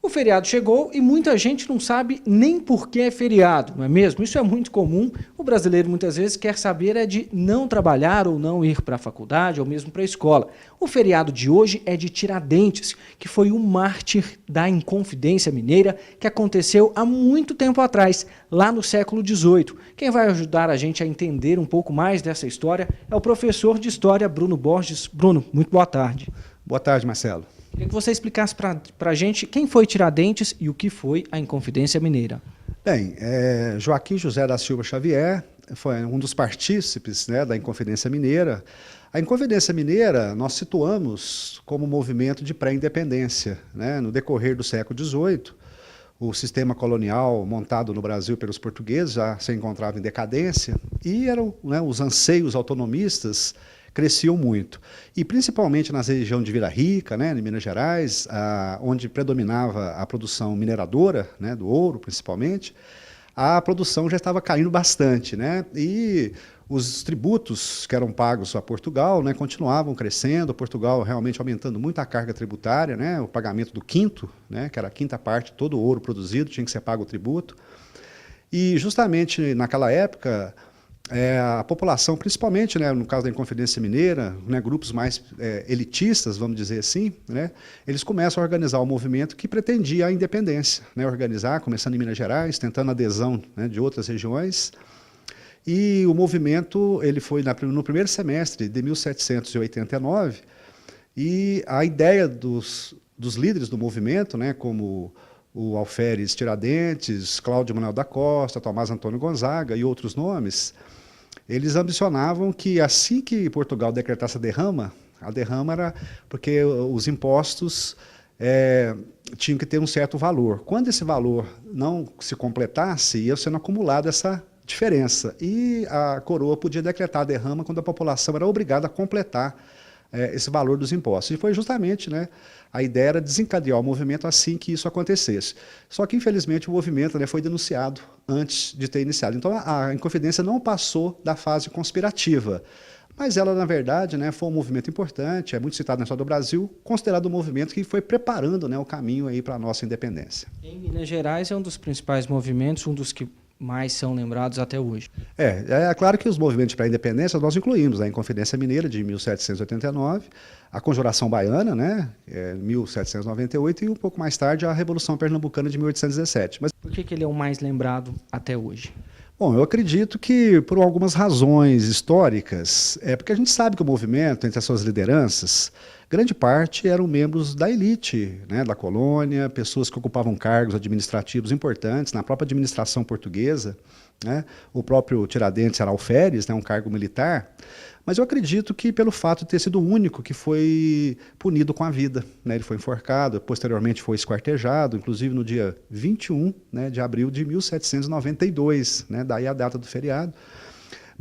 O feriado chegou e muita gente não sabe nem por que é feriado, não é mesmo? Isso é muito comum. O brasileiro muitas vezes quer saber é de não trabalhar ou não ir para a faculdade ou mesmo para a escola. O feriado de hoje é de Tiradentes, que foi um mártir da Inconfidência Mineira que aconteceu há muito tempo atrás, lá no século XVIII. Quem vai ajudar a gente a entender um pouco mais dessa história é o professor de História, Bruno Borges. Bruno, muito boa tarde. Boa tarde, Marcelo. Queria que você explicasse para a gente quem foi Tiradentes e o que foi a Inconfidência Mineira. Bem, Joaquim José da Silva Xavier foi um dos partícipes, né, da Inconfidência Mineira. A Inconfidência Mineira nós situamos como movimento de pré-independência, né? No decorrer do século XVIII, o sistema colonial montado no Brasil pelos portugueses já se encontrava em decadência e eram, né, os anseios autonomistas cresciam muito. E principalmente na região de Vila Rica, né, em Minas Gerais, onde predominava a produção mineradora, né, do ouro principalmente, a produção já estava caindo bastante, né, e os tributos que eram pagos a Portugal, né, continuavam crescendo, Portugal realmente aumentando muito a carga tributária, né, o pagamento do quinto, né, que era a quinta parte de todo o ouro produzido, tinha que ser pago o tributo. E justamente naquela época, a população, principalmente, né, no caso da Inconfidência Mineira, né, grupos mais elitistas, vamos dizer assim, né, eles começam a organizar um movimento que pretendia a independência, né, organizar, começando em Minas Gerais, tentando adesão, né, de outras regiões. E o movimento ele foi no primeiro semestre de 1789, e a ideia dos líderes do movimento, né, como o Alferes Tiradentes, Cláudio Manuel da Costa, Tomás Antônio Gonzaga e outros nomes, eles ambicionavam que assim que Portugal decretasse a derrama era porque os impostos tinham que ter um certo valor. Quando esse valor não se completasse, ia sendo acumulada essa diferença. E a coroa podia decretar a derrama quando a população era obrigada a completar esse valor dos impostos. E foi justamente, né, a ideia era desencadear o movimento assim que isso acontecesse. Só que, infelizmente, o movimento, né, foi denunciado antes de ter iniciado. Então, a Inconfidência não passou da fase conspirativa. Mas ela, na verdade, né, foi um movimento importante, é muito citado na história do Brasil, considerado um movimento que foi preparando, né, o caminho aí para a nossa independência. Em Minas Gerais é um dos principais movimentos, um dos que mais são lembrados até hoje. É claro que os movimentos para a independência nós incluímos a Inconfidência Mineira de 1789, a Conjuração Baiana, né, 1798, e um pouco mais tarde a Revolução Pernambucana de 1817. Mas por que ele é o mais lembrado até hoje? Bom, eu acredito que por algumas razões históricas, porque a gente sabe que o movimento, entre as suas lideranças, grande parte eram membros da elite, né, da colônia, pessoas que ocupavam cargos administrativos importantes na própria administração portuguesa, né, o próprio Tiradentes era alferes, né, um cargo militar, mas eu acredito que pelo fato de ter sido o único que foi punido com a vida, né, ele foi enforcado, posteriormente foi esquartejado, inclusive no dia 21, né, de abril de 1792, né, daí a data do feriado.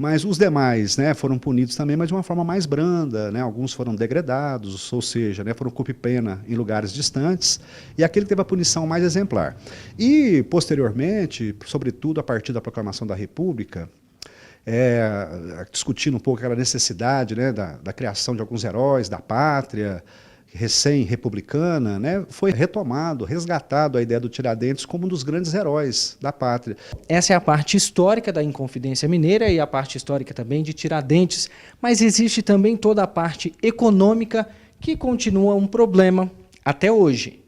Mas os demais, né, foram punidos também, mas de uma forma mais branda, né, alguns foram degredados, ou seja, né, foram cumprir-pena em lugares distantes, e aquele teve a punição mais exemplar. E, posteriormente, sobretudo a partir da proclamação da República, discutindo um pouco aquela necessidade, né, da criação de alguns heróis da pátria, recém-republicana, né, foi resgatado a ideia do Tiradentes como um dos grandes heróis da pátria. Essa é a parte histórica da Inconfidência Mineira e a parte histórica também de Tiradentes, mas existe também toda a parte econômica que continua um problema até hoje.